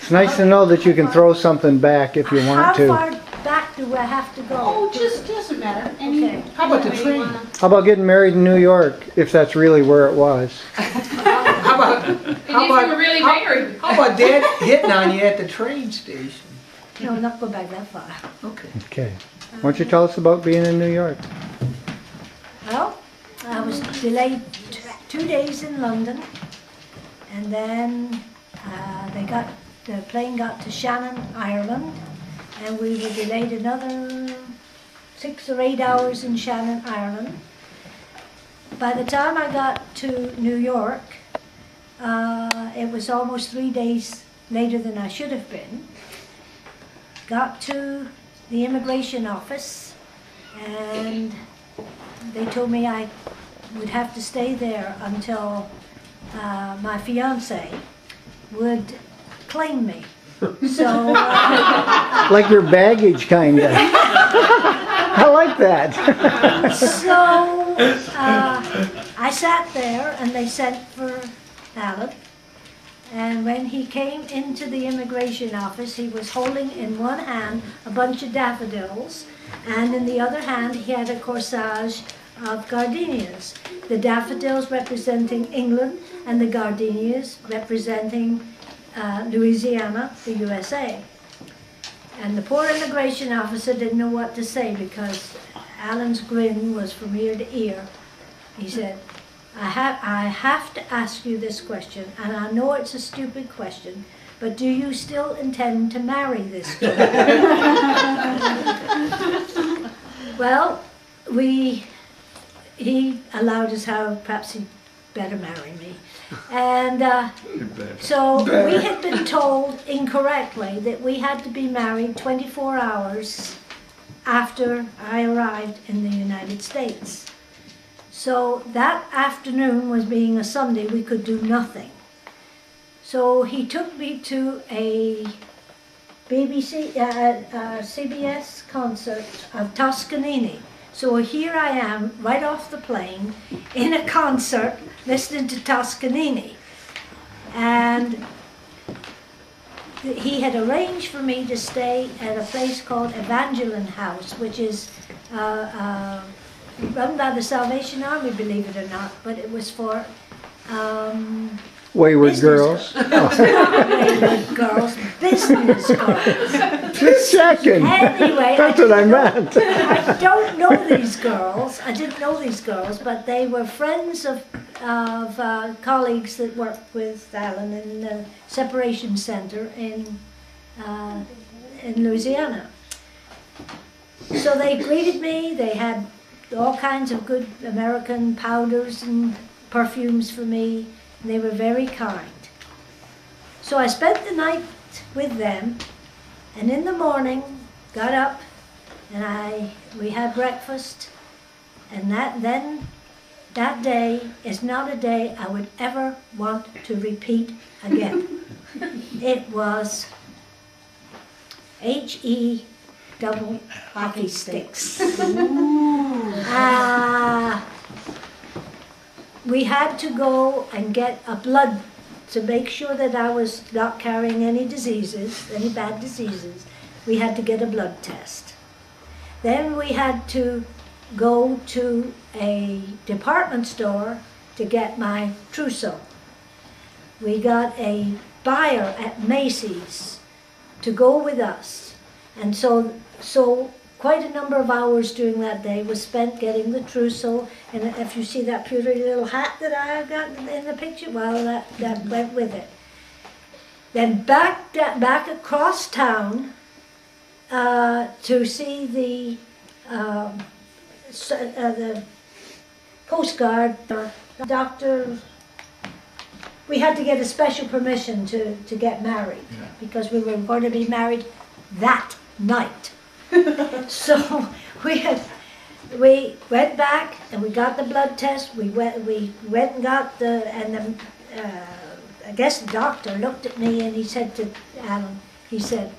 It's nice to know that you can throw something back if you want to. How far back do I have to go? Oh, just doesn't matter. Okay. How about the train? How about getting married in New York, if that's really where it was? How about, And if you were really married. how about Dad hitting on you at the train station? No, not go back that far. Okay. Okay. Why don't you tell us about being in New York? Well, I was delayed 2 days in London, and then the plane got to Shannon, Ireland, and we were delayed another 6 or 8 hours in Shannon, Ireland. By the time I got to New York, it was almost 3 days later than I should have been. Got to the immigration office, and they told me I would have to stay there until my fiance would claim me. So, Like your baggage, kind of. I like that. I sat there, and they sent for Alan. And when he came into the immigration office, he was holding in one hand a bunch of daffodils, and in the other hand he had a corsage of gardenias. The daffodils representing England, and the gardenias representing Louisiana, the USA. And the poor immigration officer didn't know what to say, because Alan's grin was from ear to ear. He said, I have to ask you this question, and I know it's a stupid question, but do you still intend to marry this girl? Well, he allowed us how perhaps he'd better marry me. And so we had been told incorrectly that we had to be married 24 hours after I arrived in the United States. So that afternoon, was being a Sunday, we could do nothing. So he took me to a CBS concert of Toscanini. So here I am, right off the plane, in a concert, listening to Toscanini. And he had arranged for me to stay at a place called Evangeline House, which is run by the Salvation Army, believe it or not, but it was for Wayward girls. Wayward girls, business girls. Just checking. Anyway, That's what I meant. I don't know these girls. I didn't know these girls, but they were friends of colleagues that worked with Alan in the separation center in Louisiana. So they greeted me. They had all kinds of good American powders and perfumes for me, and they were very kind. So I spent the night with them, and in the morning got up, and we had breakfast, and that day is not a day I would ever want to repeat again. It was H-E double hockey sticks. We had to go and get a blood to make sure that I was not carrying any diseases, any bad diseases. We had to get a blood test. Then we had to go to a department store to get my trousseau. We got a buyer at Macy's to go with us. And so quite a number of hours during that day was spent getting the trousseau. And if you see that pretty little hat that I got in the picture, well, that went with it. Then back across town to see the Coast Guard doctor. We had to get a special permission to get married, because we were going to be married that night. So we went back and we got the blood test. We went and got I guess the doctor looked at me and he said to Alan, he said,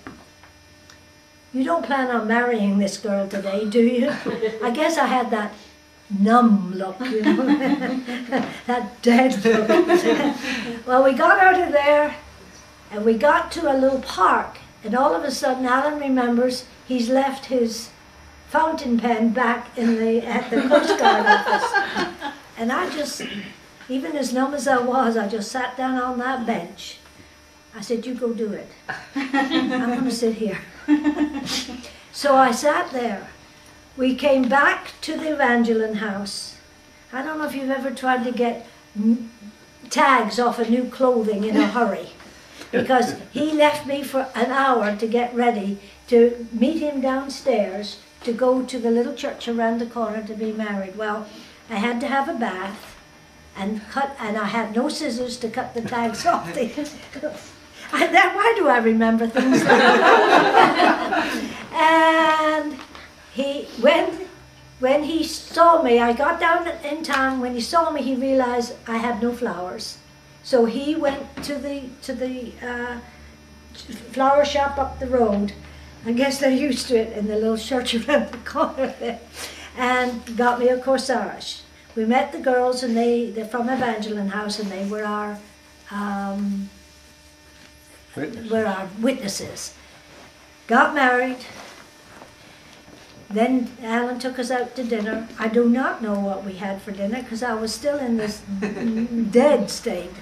"You don't plan on marrying this girl today, do you?" I guess I had that numb look, you know, that dead look. Well, we got out of there And we got to a little park, and all of a sudden Alan remembers he's left his fountain pen back at the Coast Guard office. And I just, even as numb as I just sat down on that bench. I said, you go do it. I'm gonna sit here. So I sat there. We came back to the Evangeline house. I don't know if you've ever tried to get tags off of new clothing in a hurry. Because he left me for an hour to get ready to meet him downstairs to go to the little church around the corner to be married. Well, I had to have a bath and I had no scissors to cut the tags off. Why do I remember things like that? And when he saw me, I got down in town. When he saw me, he realized I had no flowers. So he went to the flower shop up the road. I guess they're used to it in the little church around the corner there, and got me a corsage. We met the girls, and they're from Evangeline House, and they were our witnesses. Got married. Then Alan took us out to dinner. I do not know what we had for dinner because I was still in this dead state.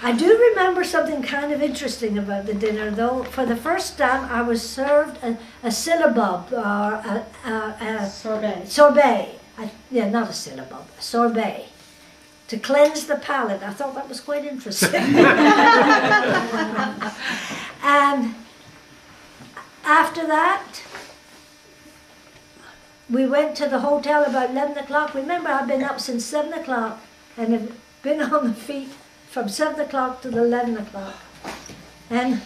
I do remember something kind of interesting about the dinner, though. For the first time, I was served a syllabub, or a Sorbet. sorbet. Not a syllabub, a sorbet, to cleanse the palate. I thought that was quite interesting. And after that, we went to the hotel about 11 o'clock. Remember, I've been up since 7 o'clock and have been on the feet from 7 o'clock to 11 o'clock. And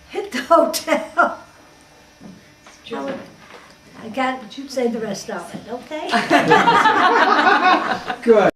hit the hotel. I can't say the rest of it, okay? Good.